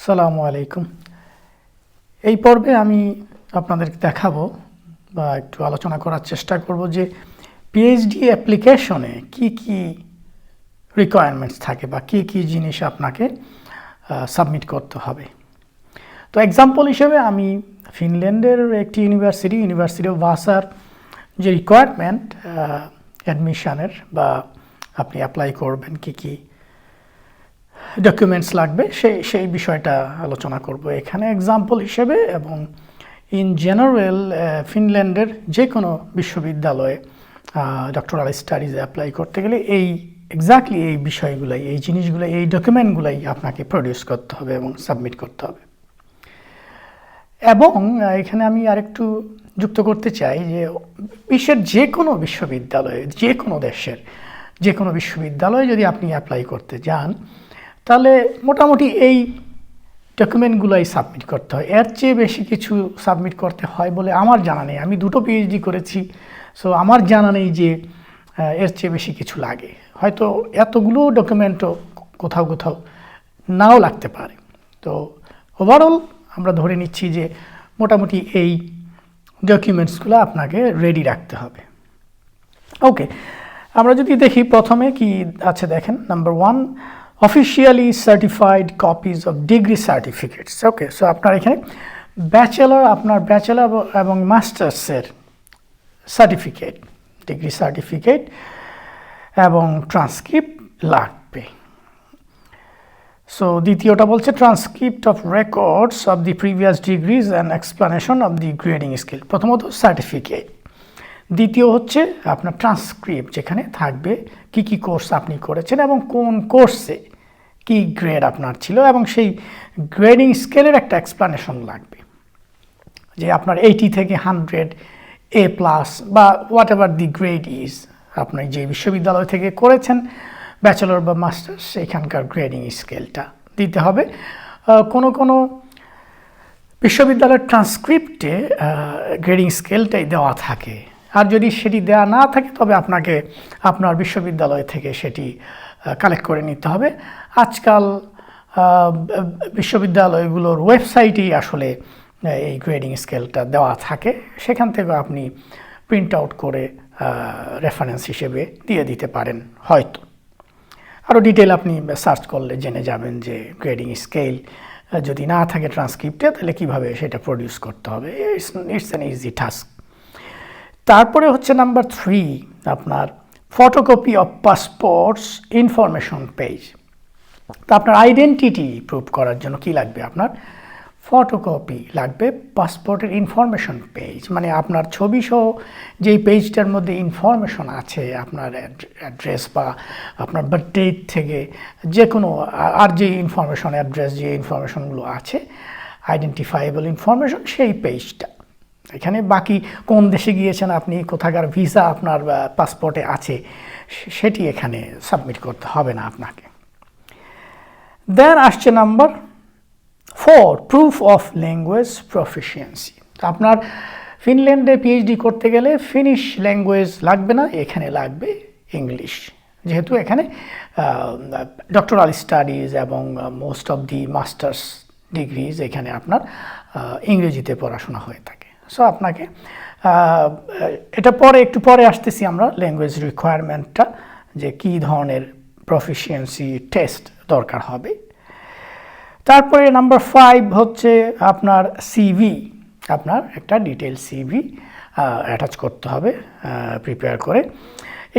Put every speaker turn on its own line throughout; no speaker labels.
আসসালামু আলাইকুম। এই পর্বে আমি আপনাদেরকে দেখাবো বা একটু আলোচনা করার চেষ্টা করব যে পিএইচডি অ্যাপ্লিকেশনে কি কি রিকোয়ারমেন্টস থাকে বা কি কি জিনিস আপনাকে সাবমিট করতে হবে। তো এক্সাম্পল হিসেবে আমি ফিনল্যান্ডের একটি ইউনিভার্সিটি অফ ভাসার যে রিকোয়ারমেন্ট অ্যাডমিশনের বা আপনি অ্যাপ্লাই করবেন কি কি ডকুমেন্টস লাগবে সেই বিষয়টা আলোচনা করব এখানে এক্সাম্পল হিসেবে, এবং ইন জেনারেল ফিনল্যান্ডের যে কোনো বিশ্ববিদ্যালয়ে ডক্টরাল স্টাডিজে অ্যাপ্লাই করতে গেলে এক্স্যাক্টলি এই বিষয়গুলোই, এই জিনিসগুলো, এই ডকুমেন্টগুলোই আপনাকে প্রডিউস করতে হবে এবং সাবমিট করতে হবে। এবং এখানে আমি আরেকটু যুক্ত করতে চাই যে বিশ্বের যে কোনো বিশ্ববিদ্যালয়ে, যে কোনো দেশের যে কোনো বিশ্ববিদ্যালয়ে যদি আপনি অ্যাপ্লাই করতে যান, তাহলে মোটামুটি এই ডকুমেন্টগুলোই সাবমিট করতে হয়। এর চেয়ে বেশি কিছু সাবমিট করতে হয় বলে আমার জানা নেই। আমি 2টো পিএইচডি করেছি, সো আমার জানা নেই যে এর চেয়ে বেশি কিছু লাগে। হয়তো এতগুলো ডকুমেন্টও কোথাও কোথাও নাও লাগতে পারে। তো ওভারঅল আমরা ধরে নিচ্ছি যে মোটামুটি এই ডকুমেন্টসগুলো আপনাকে রেডি রাখতে হবে। ওকে, আমরা যদি দেখি প্রথমে কি আছে দেখেন। Number 1, officially certified copies of degree certificates. Okay, so আপনার এখানে আপনার ব্যাচেলর এবং মাস্টার্সের সার্টিফিকেট, ডিগ্রি সার্টিফিকেট এবং ট্রান্সক্রিপ্ট লাগবে। সো দ্বিতীয়টা বলছে transcript of records of the previous degrees and explanation of the grading scale. প্রথমত সার্টিফিকেট, দ্বিতীয় হচ্ছে আপনার ট্রান্সক্রিপ্ট, যেখানে থাকবে কি কি কোর্স আপনি করেছেন এবং কোন কোর্সে কি গ্রেড আপনার ছিল, এবং সেই গ্রেডিং স্কেলের একটা এক্সপ্লানেশন লাগবে যে আপনার 80 থেকে 100 A+ বা what ever the grade is, আপনি যে বিশ্ববিদ্যালয় থেকে করেছেন ব্যাচেলর বা মাস্টার্স, সেখানকার গ্রেডিং স্কেলটা দিতে হবে। কোনো বিশ্ববিদ্যালয়ের ট্রান্সক্রিপ্টে গ্রেডিং স্কেলটাই দেওয়া থাকে, আর যদি সেটি দেওয়া না থাকে তবে আপনাকে আপনার বিশ্ববিদ্যালয় থেকে সেটি কালেক্ট করে নিতে হবে। আজকাল বিশ্ববিদ্যালয়গুলোর ওয়েবসাইটেই আসলে এই গ্রেডিং স্কেলটা দেওয়া থাকে, সেখান থেকে আপনি প্রিন্ট আউট করে রেফারেন্স হিসেবে দিয়ে দিতে পারেন। হয়তো আরও ডিটেল আপনি সার্চ করলে জেনে যাবেন যে গ্রেডিং স্কেল যদি না থাকে ট্রান্সক্রিপ্টে, তাহলে কীভাবে সেটা প্রডিউস করতে হবে। It's an easy task. তারপরে হচ্ছে নাম্বার 3, আপনার photocopy of passports information page. তো আপনার আইডেন্টিটি প্রুভ করার জন্য কি লাগবে? আপনার ফটোকপি লাগবে পাসপোর্টের ইনফরমেশন পেজ, মানে আপনার ছবি সহ যেই পেজটার মধ্যে ইনফরমেশন আছে, আপনার অ্যাড্রেস বা আপনার বার্থডে থেকে যে কোনো আর যে ইনফরমেশন, অ্যাড্রেস, যে ইনফরমেশনগুলো আছে, আইডেন্টিফাইবল ইনফরমেশন, সেই পেজটা। এখানে বাকি কোন দেশে গিয়েছেন আপনি, কোথাকার ভিসা আপনার পাসপোর্টে আছে, সেটি এখানে সাবমিট করতে হবে না আপনাকে। দেন আসছে number 4, proof of language proficiency. আপনার ফিনল্যান্ডে পিএইচডি করতে গেলে ফিনিশ ল্যাঙ্গুয়েজ লাগবে না, এখানে লাগবে ইংলিশ, যেহেতু এখানে ডক্টরাল স্টাডিজ এবং most of the masters degrees এখানে আপনার ইংরেজিতে পড়াশোনা হয়ে থাকে। সো আপনাকে এটা একটু পরে আসতেছি আমরা ল্যাঙ্গুয়েজ রিকোয়ারমেন্টটা, যে কী ধরনের প্রফিসিয়েন্সি টেস্ট দরকার হবে। তারপরে নাম্বার 5 হচ্ছে আপনার সিভি, আপনার একটা ডিটেল সিভি অ্যাটাচ করতে হবে প্রিপেয়ার করে।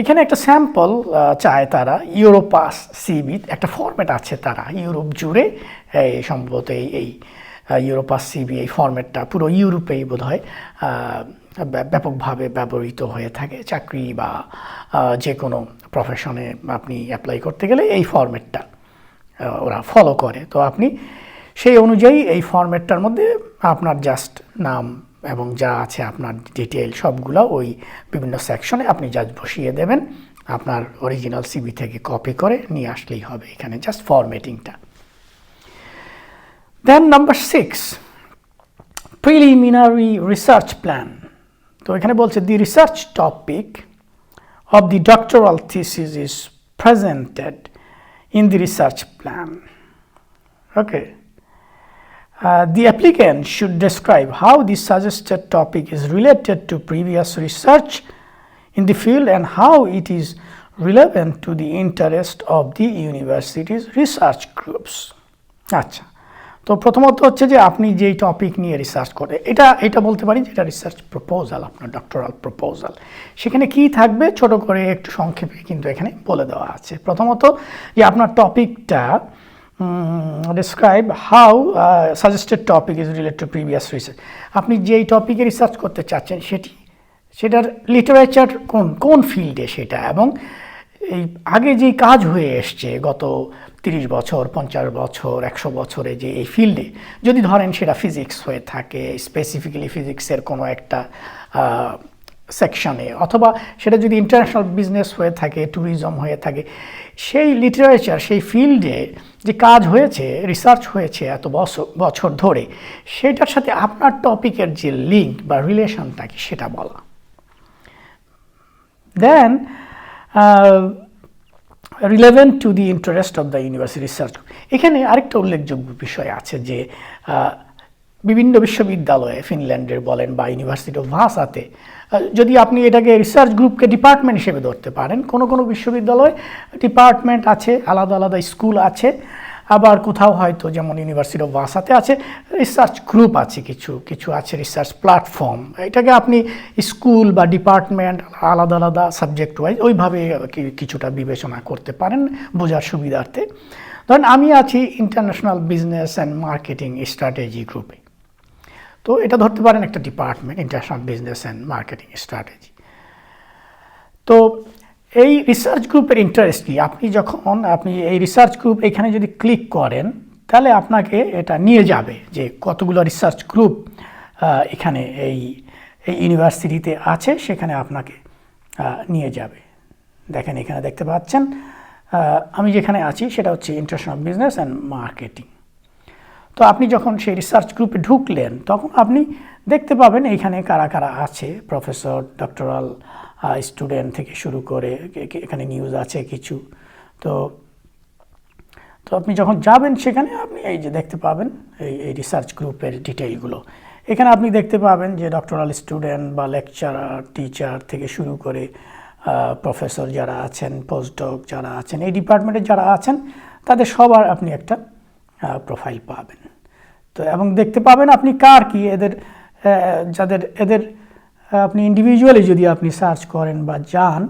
এখানে একটা স্যাম্পল চায় তারা, ইউরোপাস সিভি একটা ফরম্যাট আছে তারা ইউরোপ জুড়ে, সম্ভবত এই ইউরোপাস সিভি এই ফরম্যাটটা পুরো ইউরোপেই বোধহয় ব্যাপকভাবে ব্যবহৃত হয়ে থাকে। চাকরি বা যে কোনো প্রফেশনে আপনি অ্যাপ্লাই করতে গেলে এই ফরম্যাটটা ওরা ফলো করে। তো আপনি সেই অনুযায়ী এই ফরম্যাটটার মধ্যে আপনার জাস্ট নাম এবং যা আছে আপনার ডিটেল সবগুলো ওই বিভিন্ন সেকশনে আপনি জাস্ট বসিয়ে দেবেন। আপনার অরিজিনাল সিভি থেকে কপি করে নিয়ে আসলেই হবে, এখানে জাস্ট ফরম্যাটিংটা। Then number 6, preliminary research plan. তো এখানে বলছে the research topic of the doctoral thesis is presented in the research plan. Okay, The applicant should describe how the suggested topic is related to previous research in the field and how it is relevant to the interest of the university's research groups. আচ্ছা, তো প্রথমত হচ্ছে যে আপনি যেই topic নিয়ে research করে এটা বলতে পারি যে এটা রিসার্চ প্রপোজাল, আপনার ডক্টরাল প্রপোজাল। সেখানে কি থাকবে ছোট করে একটু সংক্ষেপে কিন্তু এখানে বলে দেওয়া আছে। প্রথমত যে আপনার টপিকটা describe how suggested topic is related to previous research. আপনি যেই টপিকে রিসার্চ করতে চাচ্ছেন সেটার লিটারেচার কোন ফিল্ডে সেটা, এবং এই আগে যেই কাজ হয়ে এসছে গত 30 বছর 50 বছর 100 বছরে যে এই ফিল্ডে, যদি ধরেন সেটা ফিজিক্স হয়ে থাকে, স্পেসিফিক্যালি ফিজিক্সের কোনো একটা সেকশনে, অথবা সেটা যদি ইন্টারন্যাশনাল বিজনেস হয়ে থাকে, ট্যুরিজম হয়ে থাকে, সেই লিটারেচার সেই ফিল্ডে যে কাজ হয়েছে, রিসার্চ হয়েছে এত বছর ধরে, সেটার সাথে আপনার টপিকের যে লিঙ্ক বা রিলেশনটা কি সেটা বলা। Then relevant to the interest of the university research. এখানে আরেকটা উল্লেখযোগ্য বিষয় আছে যে বিভিন্ন বিশ্ববিদ্যালয়ে, ফিনল্যান্ডের বলেন বা ইউনিভার্সিটি অফ ভাসাতে, যদি আপনি এটাকে রিসার্চ গ্রুপকে ডিপার্টমেন্ট হিসেবে ধরতে পারেন, কোনো বিশ্ববিদ্যালয়ে ডিপার্টমেন্ট আছে, আলাদা আলাদা স্কুল আছে, আবার কোথাও হয়তো যেমন ইউনিভার্সিটি অফ ভাসাতে আছে রিসার্চ গ্রুপ আছে, কিছু আছে রিসার্চ প্ল্যাটফর্ম। এটাকে আপনি স্কুল বা ডিপার্টমেন্ট আলাদা আলাদা সাবজেক্ট ওয়াইজ ওইভাবে কিছুটা বিবেচনা করতে পারেন বোঝার সুবিধার্থে। ধরেন আমি আছি international business and marketing strategy গ্রুপে, তো এটা ধরতে পারেন একটা department, international business and marketing strategy. তো এই রিসার্চ গ্রুপের ইন্টারেস্ট কি, আপনি এই রিসার্চ গ্রুপ এখানে যদি ক্লিক করেন তাহলে আপনাকে এটা নিয়ে যাবে যে কতগুলো রিসার্চ গ্রুপ এখানে এই ইউনিভার্সিটিতে আছে, সেখানে আপনাকে নিয়ে যাবে। দেখেন এখানে দেখতে পাচ্ছেন আমি যেখানে আছি সেটা হচ্ছে ইন্টারন্যাশনাল বিজনেস অ্যান্ড মার্কেটিং। তো আপনি যখন সেই রিসার্চ গ্রুপে ঢুকলেন তখন আপনি দেখতে পাবেন এইখানে কারা কারা আছে, প্রফেসর, ডক্টরাল স্টুডেন্ট থেকে শুরু করে এখানে নিউজ আছে কিছু। তো আপনি যখন যাবেন সেখানে আপনি এই যে দেখতে পাবেন এই রিসার্চ গ্রুপের ডিটেইলগুলো। এখানে আপনি দেখতে পাবেন যে ডক্টরাল স্টুডেন্ট বা লেকচারার, টিচার থেকে শুরু করে প্রফেসর যারা আছেন, পোস্টডক যারা আছেন, এই ডিপার্টমেন্টে যারা আছেন তাদের সবার আপনি একটা প্রোফাইল পাবেন। তো এবং দেখতে পাবেন আপনি কার কি এদের আপনি ইন্ডিভিজুয়ালি যদি আপনি সার্চ করেন বা যান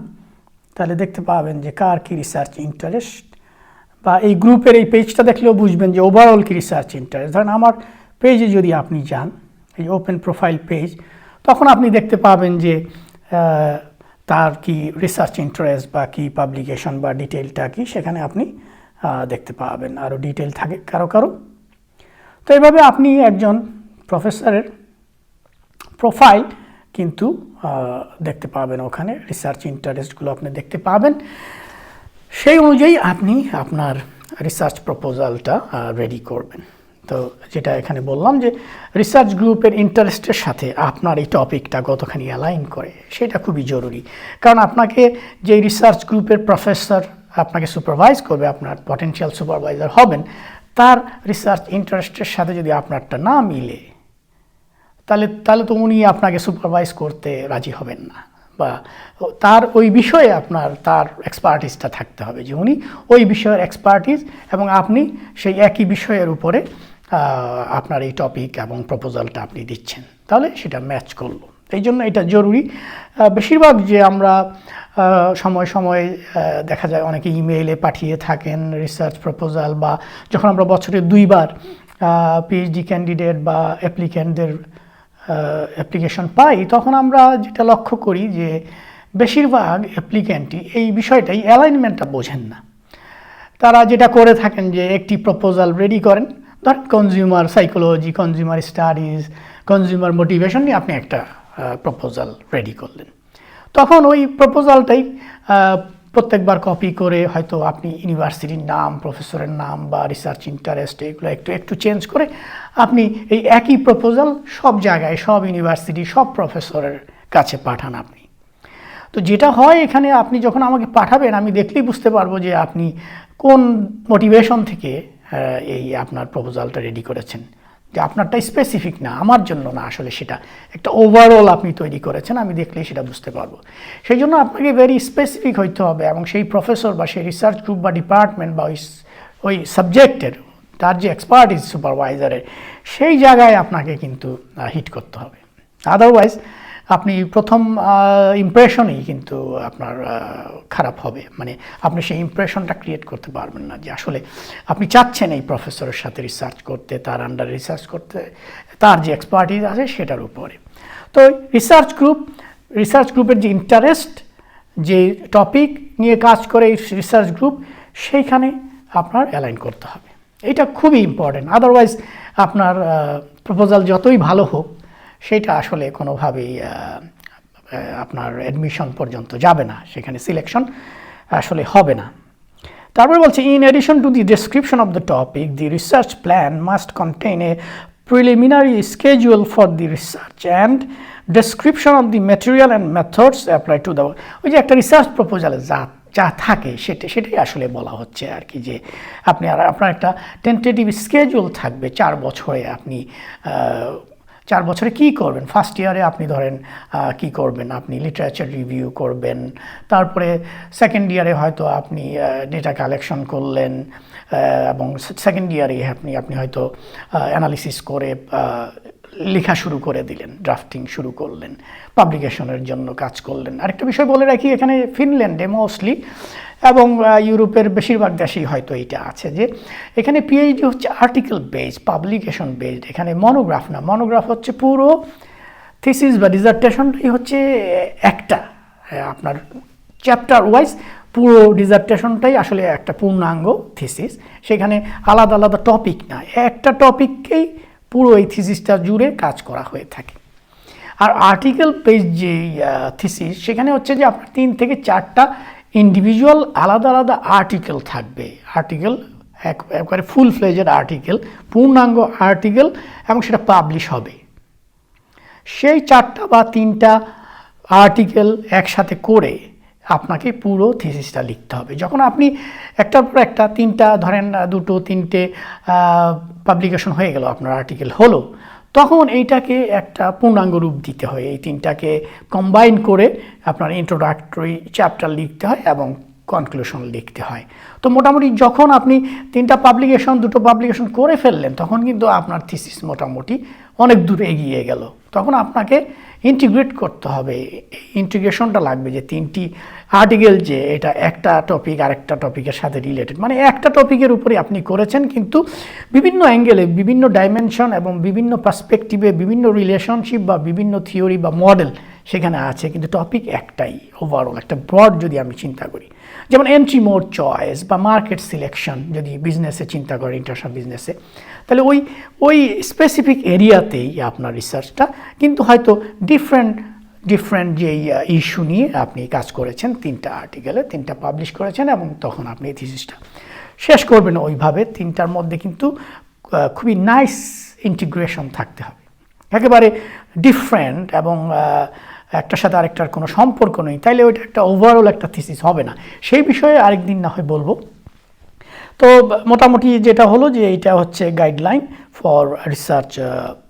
তাহলে দেখতে পাবেন যে কার কি রিসার্চ ইন্টারেস্ট, বা এই গ্রুপের এই পেজটা দেখলেও বুঝবেন যে ওভারঅল কি রিসার্চ ইন্টারেস্ট। ধরেন আমার পেজে যদি আপনি যান, এই ওপেন প্রোফাইল পেজ, তখন আপনি দেখতে পাবেন যে তার কি রিসার্চ ইন্টারেস্ট বা কি পাবলিকেশন বা ডিটেইলটা কি সেখানে আপনি দেখতে পাবেন, আরও ডিটেইল থাকে কারো। তো এইভাবে আপনি একজন প্রফেসরের প্রোফাইল কিন্তু দেখতে পাবেন, ওখানে রিসার্চ ইন্টারেস্টগুলো আপনি দেখতে পাবেন। সেই অনুযায়ী আপনি আপনার রিসার্চ প্রপোজালটা রেডি করবেন। তো যেটা এখানে বললাম যে রিসার্চ গ্রুপের ইন্টারেস্টের সাথে আপনার এই টপিকটা কতখানি অ্যালাইন করে সেটা খুবই জরুরি। কারণ আপনাকে যে রিসার্চ গ্রুপের প্রফেসর আপনাকে সুপারভাইজ করবে, আপনার পটেনশিয়াল সুপারভাইজার হবেন, তার রিসার্চ ইন্টারেস্টের সাথে যদি আপনারটা না মিলে তাহলে তো উনি আপনাকে সুপারভাইজ করতে রাজি হবেন না, বা তার ওই বিষয়ে তার এক্সপার্টিসটা থাকতে হবে যে উনি ওই বিষয়ের এক্সপার্টিস এবং আপনি সেই একই বিষয়ের উপরে আপনার এই টপিক এবং প্রপোজালটা আপনি দিচ্ছেন, তাহলে সেটা ম্যাচ করলো। এই জন্য এটা জরুরি। বেশিরভাগ যে আমরা সময় দেখা যায় অনেকে ইমেইলে পাঠিয়ে থাকেন রিসার্চ প্রপোজাল, বা যখন আমরা বছরে 2 বার পিএইচডি ক্যান্ডিডেট বা অ্যাপ্লিক্যান্টদের অ্যাপ্লিকেশন পাই, তখন আমরা যেটা লক্ষ্য করি যে বেশিরভাগ অ্যাপ্লিক্যান্টই এই বিষয়টাই অ্যালাইনমেন্টটা বোঝেন না। তারা যেটা করে থাকেন যে একটি প্রপোজাল রেডি করেন, ধরেন consumer psychology, consumer studies, consumer motivation নিয়ে আপনি একটা প্রপোজাল রেডি করলেন। তখন ওই প্রপোজালটাই প্রত্যেকবার কপি করে হয়তো আপনি ইউনিভার্সিটির নাম, প্রফেসরের নাম বা রিসার্চ ইন্টারেস্ট এগুলো একটু চেঞ্জ করে আপনি এই একই প্রপোজাল সব জায়গায়, সব ইউনিভার্সিটি, সব প্রফেসরের কাছে পাঠান আপনি। তো যেটা হয় এখানে, আপনি যখন আমাকে পাঠাবেন আমি দেখলেই বুঝতে পারবো যে আপনি কোন মোটিভেশন থেকে এই আপনার প্রপোজালটা রেডি করেছেন। যে আপনারটা স্পেসিফিক না, আমার জন্য না, আসলে সেটা একটা ওভারঅল আপনি তৈরি করেছেন, আমি দেখলেই সেটা বুঝতে পারবো। সেই জন্য আপনাকে ভেরি স্পেসিফিক হইতে হবে, এবং সেই প্রফেসর বা সেই রিসার্চ গ্রুপ বা ডিপার্টমেন্ট বা ওই সাবজেক্টের তার যে এক্সপার্টিস সুপারভাইজারের, সেই জায়গায় আপনাকে কিন্তু হিট করতে হবে। আদারওয়াইজ আপনি প্রথম ইমপ্রেশনেই কিন্তু আপনার খারাপ হবে, মানে আপনি সেই ইমপ্রেশনটা ক্রিয়েট করতে পারবেন না যে আসলে আপনি চাচ্ছেন এই প্রফেসরের সাথে রিসার্চ করতে, তার আন্ডারে রিসার্চ করতে, তার যে এক্সপার্টিস আছে সেটার উপরে। তো রিসার্চ গ্রুপের যে ইন্টারেস্ট, যে টপিক নিয়ে কাজ করে এই রিসার্চ গ্রুপ, সেইখানে আপনার অ্যালাইন করতে হবে। এটা খুবই ইম্পর্টেন্ট। আদারওয়াইজ আপনার প্রপোজাল যতই ভালো হোক, সেটা আসলে কোনোভাবেই আপনার অ্যাডমিশন পর্যন্ত যাবে না, সেখানে সিলেকশন আসলে হবে না। তারপরে বলছে, in addition to the description of the topic, the research plan must contain a preliminary schedule for the research and description of the material and methods apply to the, ওই যে একটা রিসার্চ প্রপোজালে যা থাকে সেটাই আসলে বলা হচ্ছে আর কি, যে আপনার একটা টেন্টেটিভ স্কেজুয়াল থাকবে 4 বছরে। আপনি 4 বছরে কী করবেন? ফার্স্ট ইয়ারে আপনি ধরেন কী করবেন, আপনি লিটারেচার রিভিউ করবেন, তারপরে সেকেন্ড ইয়ারে হয়তো আপনি ডেটা কালেকশন করলেন, এবং সেকেন্ড ইয়ারে আপনি হয়তো অ্যানালিসিস করে লেখা শুরু করে দিলেন, ড্রাফটিং শুরু করলেন, পাবলিকেশনের জন্য কাজ করলেন। আরেকটা বিষয় বলে রাখি, এখানে ফিনল্যান্ডে মোস্টলি এবং ইউরোপের বেশিরভাগ দেশেই হয়তো এইটা আছে, যে এখানে পিএইচডি হচ্ছে আর্টিকেল বেসড, পাবলিকেশন বেসড। এখানে মনোগ্রাফ না, মনোগ্রাফ হচ্ছে পুরো থিসিস বা ডিজার্টেশনটাই হচ্ছে একটা, আপনার চ্যাপ্টার ওয়াইজ পুরো ডিজার্টেশনটাই আসলে একটা পূর্ণাঙ্গ থিসিস। সেখানে আলাদা আলাদা টপিক না, একটা টপিককেই পুরো এই থিসিসটা জুড়ে কাজ করা হয়ে থাকে। আর আর্টিকেল বেস যে থিসিস, সেখানে হচ্ছে যে আপনার 3 থেকে 4টা ইন্ডিভিজুয়াল আলাদা আলাদা আর্টিকেল থাকবে, আর্টিকেল একবারে ফুল ফ্লেজেড আর্টিকেল, পূর্ণাঙ্গ আর্টিকেল, এবং সেটা পাবলিশ হবে। সেই 4টা বা 3টা আর্টিকেল একসাথে করে আপনাকে পুরো থিসিসটা লিখতে হবে। যখন আপনি একটার পর একটা 3টা ধরেন 2টো 3টে পাবলিকেশন হয়ে গেল, আপনার আর্টিকেল হলো, তখন এইটাকে একটা পূর্ণাঙ্গ রূপ দিতে হয়। এই 3টাকে কম্বাইন করে আপনার ইন্ট্রোডাক্টরি চ্যাপ্টার লিখতে হয় এবং কনক্লুশন লিখতে হয়। তো মোটামুটি যখন আপনি 3টা পাবলিকেশন 2টো পাবলিকেশন করে ফেললেন, তখন কিন্তু আপনার থিসিস মোটামুটি অনেক দূর এগিয়ে গেল। তখন আপনাকে ইন্টিগ্রেট করতে হবে, ইন্টিগ্রেশনটা লাগবে, যে 3টি আর্টিকেল যে এটা একটা টপিক আরেকটা টপিকের সাথে রিলেটেড, মানে একটা টপিকের উপরে আপনি করেছেন, কিন্তু বিভিন্ন অ্যাঙ্গেলে, বিভিন্ন ডাইমেনশন এবং বিভিন্ন পার্সপেক্টিভে, বিভিন্ন রিলেশনশিপ বা বিভিন্ন থিওরি বা মডেল সেখানে আছে, কিন্তু টপিক একটাই। ওভারঅল একটা ব্রড যদি আমি চিন্তা করি, যেমন এন্ট্রি মোড চয়েস বা মার্কেট সিলেকশন, যদি বিজনেসে চিন্তা করেন, ইন্টারন্যাশনাল বিজনেসে, তাহলে ওই স্পেসিফিক এরিয়াতেই আপনার রিসার্চটা, কিন্তু হয়তো ডিফারেন্ট যে ইস্যু নিয়ে আপনি কাজ করেছেন, 3টা আর্টিকেলে 3টা পাবলিশ করেছেন, এবং তখন আপনি থিসিসটা শেষ করবেন ওইভাবে। 3টার মধ্যে কিন্তু খুবই নাইস ইন্টিগ্রেশন থাকতে হবে, একেবারে ডিফারেন্ট এবং একটার সাথে আরেকটার কোনো সম্পর্ক নেই, তাইলে ওইটা একটা ওভারঅল একটা থিসিস হবে না। সেই বিষয়ে আরেকদিন না হয় বলবো। তো মোটামুটি যেটা হলো, যে এইটা হচ্ছে গাইডলাইন ফর রিসার্চ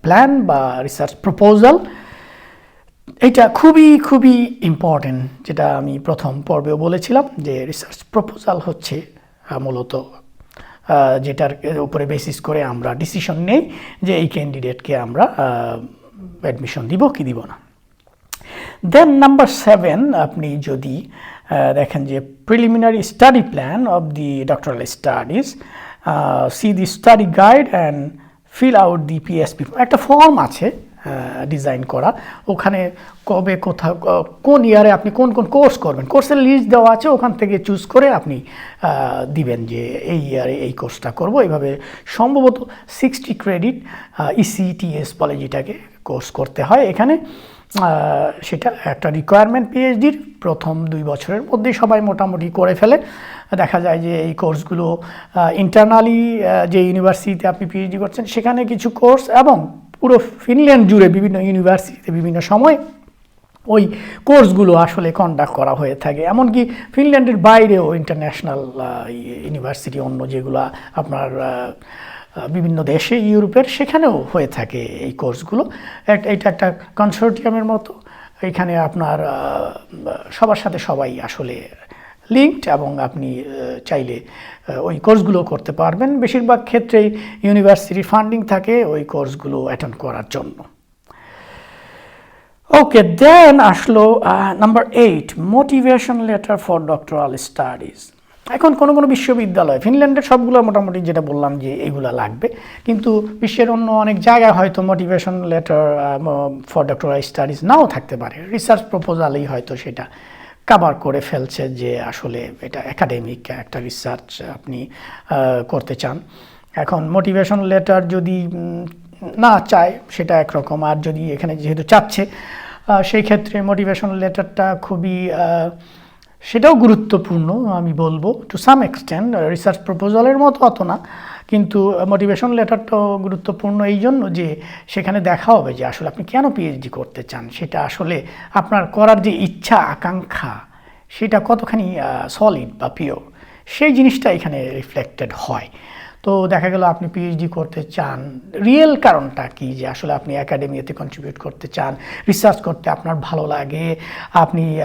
প্ল্যান বা রিসার্চ প্রপোজাল। এটা খুবই ইম্পর্টেন্ট, যেটা আমি প্রথম পর্বেও বলেছিলাম, যে রিসার্চ প্রপোজাল হচ্ছে মূলত যেটার উপরে বেসিস করে আমরা ডিসিশন নেই যে এই ক্যান্ডিডেটকে আমরা অ্যাডমিশন দিব কি দিব না। দেন নাম্বার 7, আপনি যদি দেখেন যে preliminary study plan of the doctoral studies, see the study guide and fill out the PSP. একটা ফর্ম আছে ডিজাইন করা, ওখানে কবে কোথাও কোন ইয়ারে আপনি কোন কোর্স করবেন, কোর্সের লিস্ট দেওয়া আছে, ওখান থেকে চুজ করে আপনি দিবেন যে এই ইয়ারে এই কোর্সটা করব। এইভাবে সম্ভবত 60 ক্রেডিট ইসিটিএস বলে যেটাকে কোর্স করতে হয় এখানে। সেটা একটা রিকোয়ারমেন্ট পিএইচডির। প্রথম 2 বছরের মধ্যেই সবাই মোটামুটি করে ফেলে। দেখা যায় যে এই কোর্সগুলো ইন্টারনালি যে ইউনিভার্সিটিতে আপনি পিএইচডি করছেন সেখানে কিছু কোর্স, এবং পুরো ফিনল্যান্ড জুড়ে বিভিন্ন ইউনিভার্সিটিতে বিভিন্ন সময় ওই কোর্সগুলো আসলে কন্ডাক্ট করা হয়ে থাকে। এমনকি ফিনল্যান্ডের বাইরেও ইন্টারন্যাশনাল ইউনিভার্সিটি, অন্য যেগুলো আপনার বিভিন্ন দেশে ইউরোপের সেখানেও হয়ে থাকে এই কোর্সগুলো। এটা একটা কনসোর্টিয়ামের মতো, এখানে আপনার সবার সাথে সবাই আসলে লিঙ্কড এবং আপনি চাইলে ওই কোর্সগুলো করতে পারবেন। বেশিরভাগ ক্ষেত্রেই ইউনিভার্সিটির ফান্ডিং থাকে ওই কোর্সগুলো অ্যাটেন্ড করার জন্য। ওকে, দেন আসলো number 8, motivation letter for doctoral studies. এখন কোনো কোনো বিশ্ববিদ্যালয়, ফিনল্যান্ডের সবগুলো মোটামুটি যেটা বললাম যে এগুলো লাগবে, কিন্তু বিশ্বের অন্য অনেক জায়গায় হয়তো motivation letter for doctoral studies নাও থাকতে পারে। রিসার্চ প্রপোজালেই হয়তো সেটা কভার করে ফেলছে যে আসলে এটা একাডেমিক একটা রিসার্চ আপনি করতে চান। এখন মোটিভেশন লেটার যদি না চায় সেটা একরকম, আর যদি এখানে যেহেতু চাচ্ছে সেই ক্ষেত্রে মোটিভেশন লেটারটা খুবই সেটাও গুরুত্বপূর্ণ আমি বলবো, টু সাম এক্সটেন্ট। রিসার্চ প্রপোজালের মতো অত না, কিন্তু মোটিভেশন লেটারটাও গুরুত্বপূর্ণ এই জন্য যে সেখানে দেখা হবে যে আসলে আপনি কেন পিএইচডি করতে চান, সেটা আসলে আপনার করার যে ইচ্ছা আকাঙ্ক্ষা সেটা কতখানি সলিড বা পিওর, সেই জিনিসটা এখানে রিফ্লেক্টেড হয়। তো দেখা গেল আপনি পিএইচডি করতে চান, রিয়েল কারণটা কি, যে আসলে আপনি একাডেমিতে কন্ট্রিবিউট করতে চান, রিসার্চ করতে আপনার ভালো লাগে,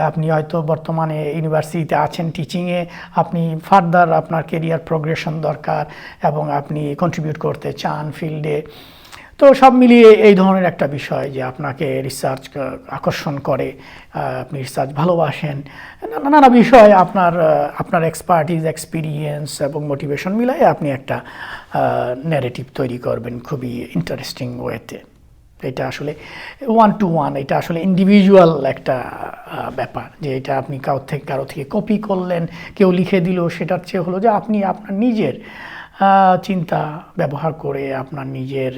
আপনি হয়তো বর্তমানে ইউনিভার্সিটিতে আছেন টিচিংয়ে, আপনি ফার্দার আপনার কেরিয়ার প্রোগ্রেশন দরকার এবং আপনি কন্ট্রিবিউট করতে চান ফিল্ডে। তো সব মিলিয়ে এই ধরনের একটা বিষয় যে আপনাকে রিসার্চ আকর্ষণ করে, আপনি রিসার্চ ভালোবাসেন, নানা বিষয় আপনার এক্সপার্টিস, এক্সপিরিয়েন্স এবং মোটিভেশন মিলাই আপনি একটা ন্যারেটিভ তৈরি করবেন খুবই ইন্টারেস্টিং ওয়েতে। এটা আসলে 1 to 1, এটা আসলে ইন্ডিভিজুয়াল একটা ব্যাপার, যে এটা আপনি কারো থেকে কপি করলেন, কেউ লিখে দিল, সেটার চেয়ে হলো যে আপনি আপনার নিজের চিন্তা ব্যবহার করে আপনার নিজের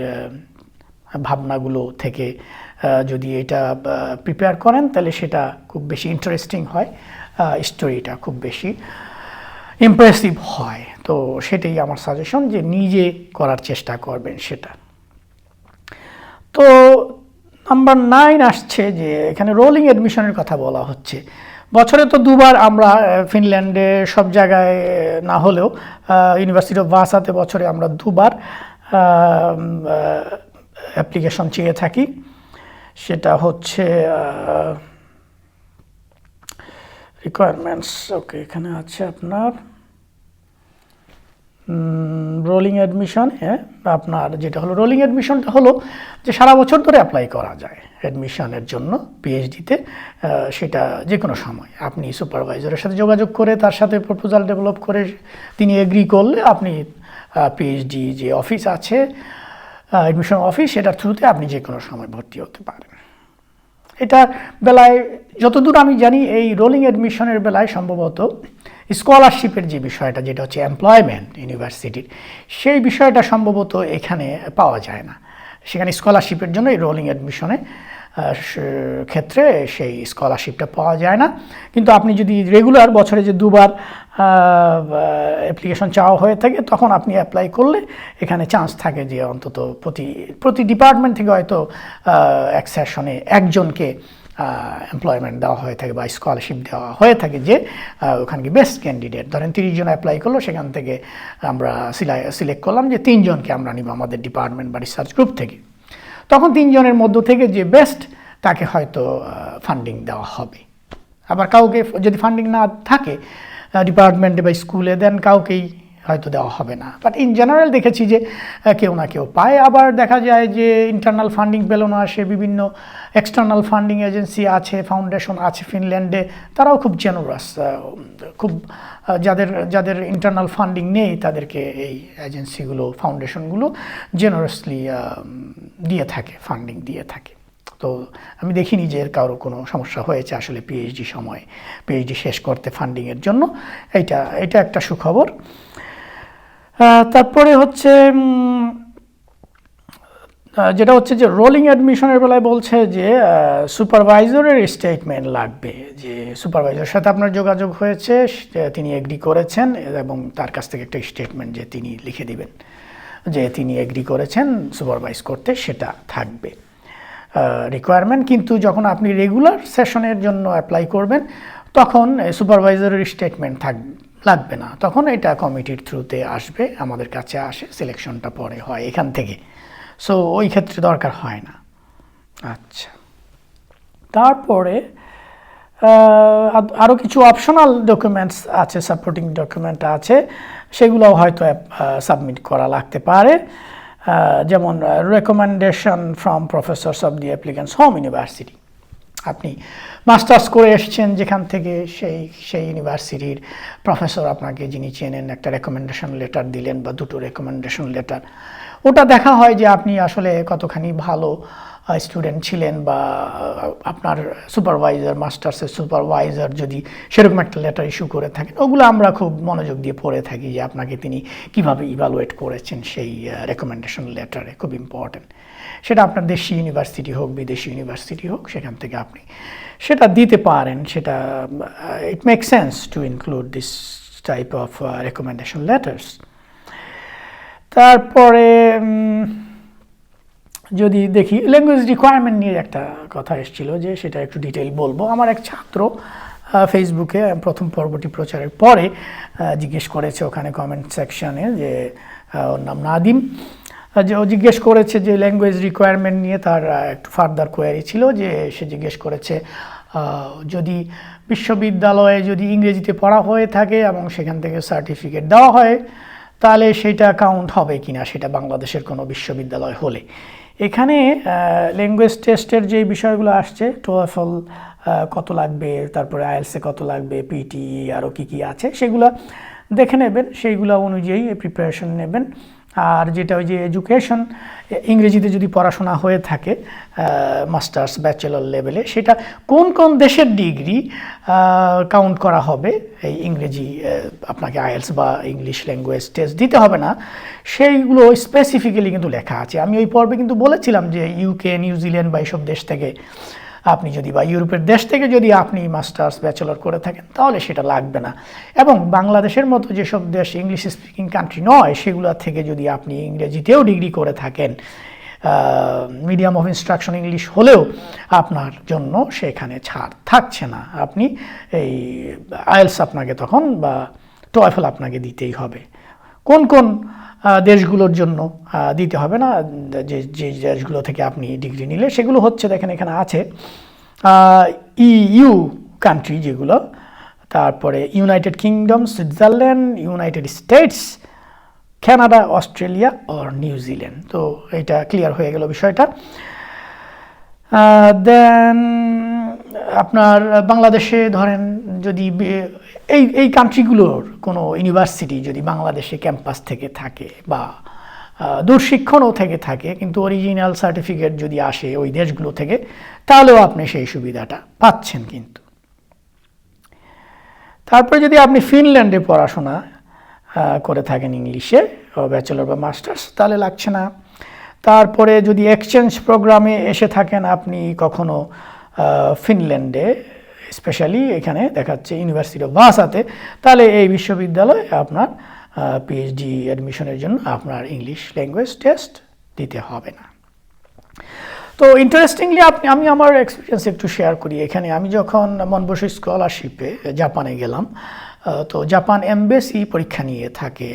ভাবনাগুলো থেকে যদি এটা প্রিপেয়ার করেন তাহলে সেটা খুব বেশি ইন্টারেস্টিং হয়, স্টোরিটা খুব বেশি ইমপ্রেসিভ হয়। তো সেটাই আমার সাজেশন যে নিজে করার চেষ্টা করবেন সেটা। তো নাম্বার 9 আসছে যে এখানে রোলিং অ্যাডমিশনের কথা বলা হচ্ছে। বছরে তো দুবার আমরা ফিনল্যান্ডে সব জায়গায় না হলেও ইউনিভার্সিটি অফ ভাসাতে বছরে আমরা দুবার অ্যাপ্লিকেশন চেয়ে থাকি। সেটা হচ্ছে রিকোয়ারমেন্টস, ওকে এখানে আছে আপনার রোলিং অ্যাডমিশন। হ্যাঁ, আপনার যেটা হলো রোলিং অ্যাডমিশনটা হলো যে সারা বছর ধরে অ্যাপ্লাই করা যায় অ্যাডমিশনের জন্য পিএইচডিতে, সেটা যে কোনো সময় আপনি সুপারভাইজারের সাথে যোগাযোগ করে তার সাথে প্রপোজাল ডেভেলপ করে তিনি এগ্রি করলে আপনি পিএইচডি যে অফিস আছে, অ্যাডমিশন অফিস, সেটার থ্রুতে আপনি যে কোনো সময় ভর্তি হতে পারেন। এটার বেলায় যতদূর আমি জানি এই রোলিং অ্যাডমিশনের বেলায় সম্ভবত স্কলারশিপের যে বিষয়টা, যেটা হচ্ছে এমপ্লয়মেন্ট ইউনিভার্সিটির, সেই বিষয়টা সম্ভবত এখানে পাওয়া যায় না। সেখানে স্কলারশিপের জন্য এই রোলিং অ্যাডমিশনে ক্ষেত্রে সেই স্কলারশিপটা পাওয়া যায় না। কিন্তু আপনি যদি রেগুলার বছরে যে দুবার অ্যাপ্লিকেশন চাওয়া হয়ে থাকে তখন আপনি অ্যাপ্লাই করলে এখানে চান্স থাকে যে অন্তত প্রতি ডিপার্টমেন্ট থেকে হয়তো এক সেশনে একজনকে এমপ্লয়মেন্ট দেওয়া হয়ে থাকে বা স্কলারশিপ দেওয়া হয়ে থাকে, যে ওখানকে বেস্ট ক্যান্ডিডেট ধরেন 30 জন অ্যাপ্লাই করলো, সেখান থেকে আমরা সিলেক্ট করলাম যে 3 জনকে আমরা নিব আমাদের ডিপার্টমেন্ট বা রিসার্চ গ্রুপ থেকে। তখন 3 জনের মধ্য থেকে যে বেস্ট তাকে হয়তো ফান্ডিং দেওয়া হবে। আবার কাউকে যদি ফান্ডিং না থাকে ডিপার্টমেন্টে বা স্কুলে, দেন কাউকেই হয়তো দেওয়া হবে না। বাট ইন জেনারেল দেখেছি যে কেউ না কেউ পায়। আবার দেখা যায় যে ইন্টারনাল ফান্ডিং পেলেও না, সে বিভিন্ন এক্সটার্নাল ফান্ডিং এজেন্সি আছে, ফাউন্ডেশন আছে ফিনল্যান্ডে, তারাও খুব জেনারাস, খুব যাদের ইন্টারনাল ফান্ডিং নেই তাদেরকে এই এজেন্সিগুলো, ফাউন্ডেশনগুলো জেনারাসলি দিয়ে থাকে, ফান্ডিং দিয়ে থাকে। তো আমি দেখিনি যে এর কারো কোনো সমস্যা হয়েছে আসলে পিএইচডি শেষ করতে ফান্ডিংয়ের জন্য। এটা একটা সুখবর। তারপরে হচ্ছে যেটা হচ্ছে যে রোলিং অ্যাডমিশনের বেলায় বলছে যে সুপারভাইজারের স্টেটমেন্ট লাগবে, যে সুপারভাইজারের সাথে আপনার যোগাযোগ হয়েছে, তিনি এগ্রি করেছেন এবং তার কাছ থেকে একটা স্টেটমেন্ট যে তিনি লিখে দিবেন যে তিনি এগ্রি করেছেন সুপারভাইজ করতে, সেটা থাকবে রিকোয়ারমেন্ট। কিন্তু যখন আপনি রেগুলার সেশনের জন্য অ্যাপ্লাই করবেন তখন সুপারভাইজারের স্টেটমেন্ট লাগবে না, তখন এটা কমিটির থ্রুতে আসবে, আমাদের কাছে আসে, সিলেকশনটা পরে হয় এখান থেকে। সো ওই ক্ষেত্রে দরকার হয় না। আচ্ছা, তারপরে আরও কিছু অপশনাল ডকুমেন্টস আছে, সাপোর্টিং ডকুমেন্ট আছে, সেগুলো হয়তো সাবমিট করা লাগতে পারে। যেমন recommendation from professors of the applicants home university. আপনি মাস্টার্স করে এসছেন যেখান থেকে, সেই ইউনিভার্সিটির প্রফেসর আপনাকে যিনি চেনেন একটা রেকমেন্ডেশন লেটার দিলেন বা দুটো রেকমেন্ডেশন লেটার, ওটা দেখা হয় যে আপনি আসলে কতখানি ভালো স্টুডেন্ট ছিলেন, বা আপনার সুপারভাইজার, মাস্টার্সের সুপারভাইজার যদি সেরকম একটা লেটার ইস্যু করে থাকেন, ওগুলো আমরা খুব মনোযোগ দিয়ে পড়ে থাকি যে আপনাকে তিনি কিভাবে ইভালুয়েট করেছেন সেই রেকমেন্ডেশন লেটারে, খুব ইম্পর্টেন্ট। সেটা আপনার দেশি ইউনিভার্সিটি হোক, বিদেশি ইউনিভার্সিটি হোক, সেখান থেকে আপনি সেটা দিতে পারেন। সেটা it make sense to include this type of recommendation letters. তারপরে যদি দেখি ল্যাঙ্গুয়েজ রিকোয়ারমেন্ট নিয়ে একটা কথা এসেছিল, যে সেটা একটু ডিটেইল বলবো। আমার এক ছাত্র ফেসবুকে প্রথম পর্বটি প্রচারের পরে জিজ্ঞেস করেছে ওখানে কমেন্ট সেকশনে, যে ওর নাম নাদিম, যে ও জিজ্ঞেস করেছে যে ল্যাঙ্গুয়েজ রিকোয়ারমেন্ট নিয়ে তার একটু ফার্দার কোয়ারি ছিল, যে সে জিজ্ঞেস করেছে যদি বিশ্ববিদ্যালয়ে যদি ইংরেজিতে পড়া হয়ে থাকে এবং সেখান থেকে সার্টিফিকেট দেওয়া হয়, তাহলে সেটা কাউন্ট হবে কিনা, সেটা বাংলাদেশের কোনো বিশ্ববিদ্যালয় হলে। এখানে ল্যাঙ্গুয়েজ টেস্টের যে বিষয়গুলো আসছে, টোয়েফল কত লাগবে, তারপরে আইএলসে কত লাগবে, পিটি আরও কী কী আছে, সেগুলো দেখে নেবেন, সেইগুলো অনুযায়ী প্রিপারেশন নেবেন। আর যেটা ওই যে এডুকেশন, ইংরেজিতে যদি পড়াশোনা হয়ে থাকে মাস্টার্স ব্যাচেলর লেভেলে, সেটা কোন কোন দেশের ডিগ্রি কাউন্ট করা হবে, এই ইংরেজি আপনাকে আইএলস বা ইংলিশ ল্যাঙ্গুয়েজ টেস্ট দিতে হবে না, সেইগুলো স্পেসিফিক্যালি কিন্তু লেখা আছে। আমি ওই পর্বে কিন্তু বলেছিলাম যে ইউকে, নিউজিল্যান্ড বা এইসব দেশ থেকে আপনি যদি, বা ইউরোপের দেশ থেকে যদি আপনি মাস্টার্স ব্যাচেলর করে থাকেন, তাহলে সেটা লাগবে না। এবং বাংলাদেশের মতো যেসব দেশ ইংলিশ স্পিকিং কান্ট্রি নয়, সেগুলো থেকে যদি আপনি ইংরেজিতেও ডিগ্রি করে থাকেন, মিডিয়াম অফ ইনস্ট্রাকশন ইংলিশ হলেও আপনার জন্য সেখানে ছাড় থাকছে না। আপনি এই আইএলস আপনাকে তখন বা টয়েফল আপনাকে দিতেই হবে। কোন কোন দেশগুলোর জন্য দিতে হবে না, যে যে দেশগুলো থেকে আপনি ডিগ্রি নিলে, সেগুলো হচ্ছে দেখেন এখানে আছে ইইউ কান্ট্রি যেগুলো, তারপরে United Kingdom, Switzerland, United States, Canada, Australia আর নিউজিল্যান্ড। তো এটা ক্লিয়ার হয়ে গেল বিষয়টা। দেন আপনার বাংলাদেশে ধরেন যদি এই কান্ট্রিগুলোর কোনো ইউনিভার্সিটি যদি বাংলাদেশে ক্যাম্পাস থেকে থাকে বা দূরশিক্ষণও থেকে থাকে, কিন্তু অরিজিনাল সার্টিফিকেট যদি আসে ওই দেশগুলো থেকে, তাহলেও আপনি সেই সুবিধাটা পাচ্ছেন কিন্তু। তারপরে যদি আপনি ফিনল্যান্ডে পড়াশোনা করে থাকেন ইংলিশে, ব্যাচেলর বা মাস্টার্স, তাহলে লাগছে না। তারপরে যদি এক্সচেঞ্জ প্রোগ্রামে এসে থাকেন আপনি কখনো ফিনল্যান্ডে, স্পেশালি এখানে দেখাচ্ছে ইউনিভার্সিটি অফ ভাসাতে, তাহলে এই বিশ্ববিদ্যালয়ে আপনার পিএইচডি অ্যাডমিশনের জন্য আপনার ইংলিশ ল্যাঙ্গুয়েজ টেস্ট দিতে হবে না। তো ইন্টারেস্টিংলি আমি আমার এক্সপিরিয়েন্স একটু শেয়ার করি এখানে। আমি যখন মনবসু স্কলারশিপে জাপানে গেলাম, তো জাপান এমবেসি পরীক্ষা নিয়ে থাকে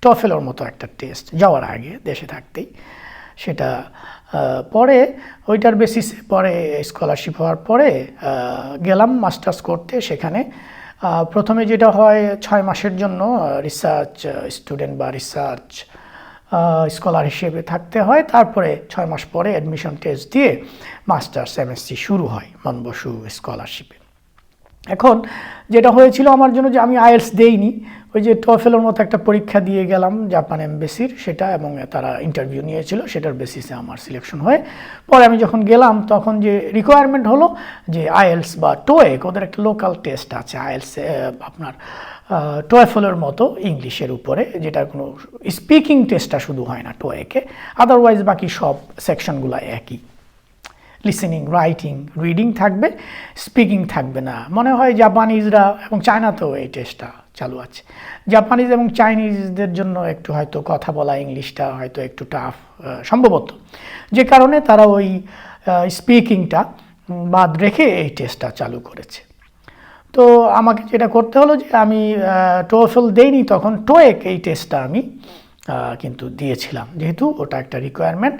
টফেলের মতো একটা টেস্ট যাওয়ার আগে, দেশে থাকতেই। সেটা পরে ওইটার বেসিসে পরে স্কলারশিপ হওয়ার পরে গেলাম মাস্টার্স করতে। সেখানে প্রথমে যেটা হয় 6 মাসের জন্য রিসার্চ স্টুডেন্ট বা রিসার্চ স্কলার হিসেবে থাকতে হয়। তারপরে 6 মাস পরে অ্যাডমিশন টেস্ট দিয়ে মাস্টার্স এমএসসি শুরু হয় মনবসু স্কলারশিপে। এখন যেটা হয়েছিল আমার জন্য, যে আমি আইএলস দেইনি, ওই যে টফেলের মতো একটা পরীক্ষা দিয়ে গেলাম জাপান এমবেসির, সেটা, এবং তারা ইন্টারভিউ নিয়েছিল, সেটার বেসিসে আমার সিলেকশন হয়। পরে আমি যখন গেলাম তখন যে রিকোয়ারমেন্ট হলো যে আইএলস বা টোয়েক, ওদের একটা লোকাল টেস্ট আছে আইএলস আপনার টোয়েফলের মতো ইংলিশের উপরে, যেটা কোনো স্পিকিং টেস্টটা শুধু হয় না টোয়েকে, আদারওয়াইজ বাকি সব সেকশনগুলো একই। লিসেনিং, রাইটিং, রিডিং থাকবে, স্পিকিং থাকবে না। মনে হয় জাপানিজরা এবং চায়নাতেও এই টেস্টটা চালু আছে। জাপানিজ এবং চাইনিজদের জন্য একটু হয়তো কথা বলা ইংলিশটা হয়তো একটু টাফ সম্ভবত, যে কারণে তারা ওই স্পিকিংটা বাদ রেখে এই টেস্টটা চালু করেছে। তো আমাকে যেটা করতে হলো যে আমি টোফেল দেইনি তখন, টোয়েক এই টেস্টটা আমি কিন্তু দিয়েছিলাম, যেহেতু ওটা একটা রিকোয়ারমেন্ট।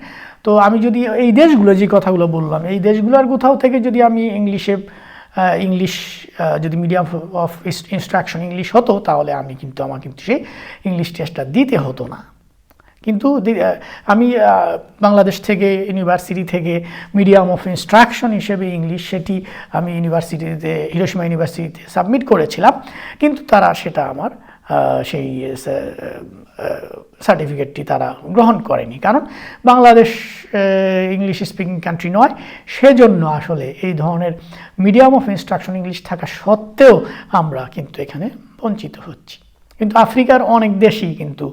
তো আমি যদি এই দেশগুলো, যে কথাগুলো বললাম, এই দেশগুলোর কোথাও থেকে যদি আমি ইংলিশ যদি মিডিয়াম অফ ইনস্ট্রাকশন ইংলিশ হতো, তাহলে আমার কিন্তু সেই ইংলিশ টেস্টটা দিতে হতো না। কিন্তু আমি বাংলাদেশ থেকে, ইউনিভার্সিটি থেকে মিডিয়াম অফ ইনস্ট্রাকশন হিসেবে ইংলিশ, সেটি আমি হিরোশিমা ইউনিভার্সিটিতে সাবমিট করেছিলাম, কিন্তু তারা সেটা আমার সেই সার্টিফিকেটটি তারা গ্রহণ করেনি, কারণ বাংলাদেশ ইংলিশ স্পিকিং কান্ট্রি নয়। সেজন্য আসলে এই ধরনের মিডিয়াম অফ ইনস্ট্রাকশন ইংলিশ থাকা সত্ত্বেও আমরা কিন্তু এখানে বঞ্চিত হচ্ছি। কিন্তু আফ্রিকার অনেক দেশই কিন্তু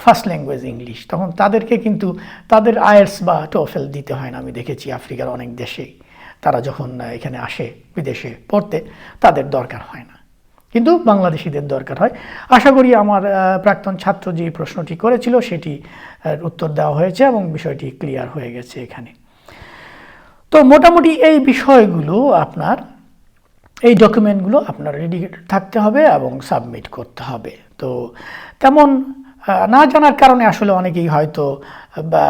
ফার্স্ট ল্যাঙ্গুয়েজ ইংলিশ, তখন তাদেরকে কিন্তু তাদের আইএলটিএস বা টোফেল দিতে হয় না। আমি দেখেছি আফ্রিকার অনেক দেশেই তারা যখন এখানে আসে বিদেশে পড়তে, তাদের দরকার হয় না, কিন্তু বাংলাদেশিদের দরকার হয়। আশা করি আমার প্রাক্তন ছাত্র যে প্রশ্নটি করেছিল সেটি উত্তর দেওয়া হয়েছে এবং বিষয়টি ক্লিয়ার হয়ে গেছে এখানে। তো মোটামুটি এই বিষয়গুলো আপনার, এই ডকুমেন্টগুলো আপনার রেডি থাকতে হবে এবং সাবমিট করতে হবে। তো তেমন না জানার কারণে আসলে অনেকেই হয়তো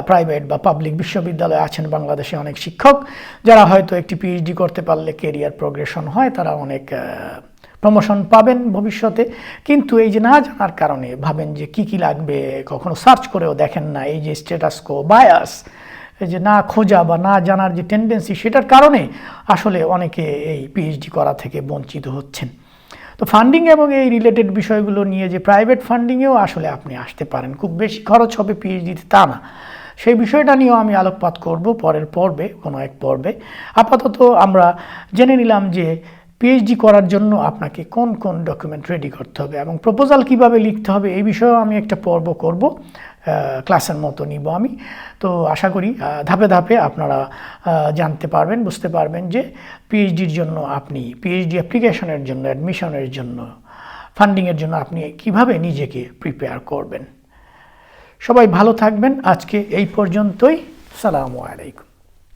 প্রাইভেট বা পাবলিক বিশ্ববিদ্যালয়ে আছেন বাংলাদেশে অনেক শিক্ষক, যারা হয়তো একটি পিএইচডি করতে পারলে কেরিয়ার প্রোগ্রেশন হয়, তারা অনেক প্রমোশন পাবেন ভবিষ্যতে। কিন্তু এই যে না জানার কারণে ভাবেন যে কি কি লাগবে, কখনো সার্চ করেও দেখেন না, এই যে স্ট্যাটাস কো বায়াস, এই যে না খোঁজা বা না জানার যে টেন্ডেন্সি, সেটার কারণে আসলে অনেকে এই পিএইচডি করা থেকে বঞ্চিত হচ্ছেন। তো ফান্ডিং এবং এই রিলেটেড বিষয়গুলো নিয়ে, যে প্রাইভেট ফান্ডিংয়েও আসলে আপনি আসতে পারেন, খুব বেশি খরচ হবে পিএইচডিতে তা না, সেই বিষয়টা নিয়েও আমি আলোকপাত করব পরের পর্বে, কোনো এক পর্বে। আপাতত আমরা জেনে নিলাম যে পিএইচডি করার জন্য আপনাকে কোন কোন ডকুমেন্ট রেডি করতে হবে এবং প্রপোজাল কিভাবে লিখতে হবে, এই বিষয়েও আমি একটা পর্ব করব, ক্লাসের মতো নিব আমি। তো আশা করি ধাপে ধাপে আপনারা জানতে পারবেন, বুঝতে পারবেন যে পিএইচডির জন্য, আপনি পিএইচডি অ্যাপ্লিকেশনের জন্য, অ্যাডমিশনের জন্য, ফান্ডিংয়ের জন্য আপনি কিভাবে নিজেকে প্রিপেয়ার করবেন। সবাই ভালো থাকবেন। আজকে এই পর্যন্তই। আসসালামু আলাইকুম।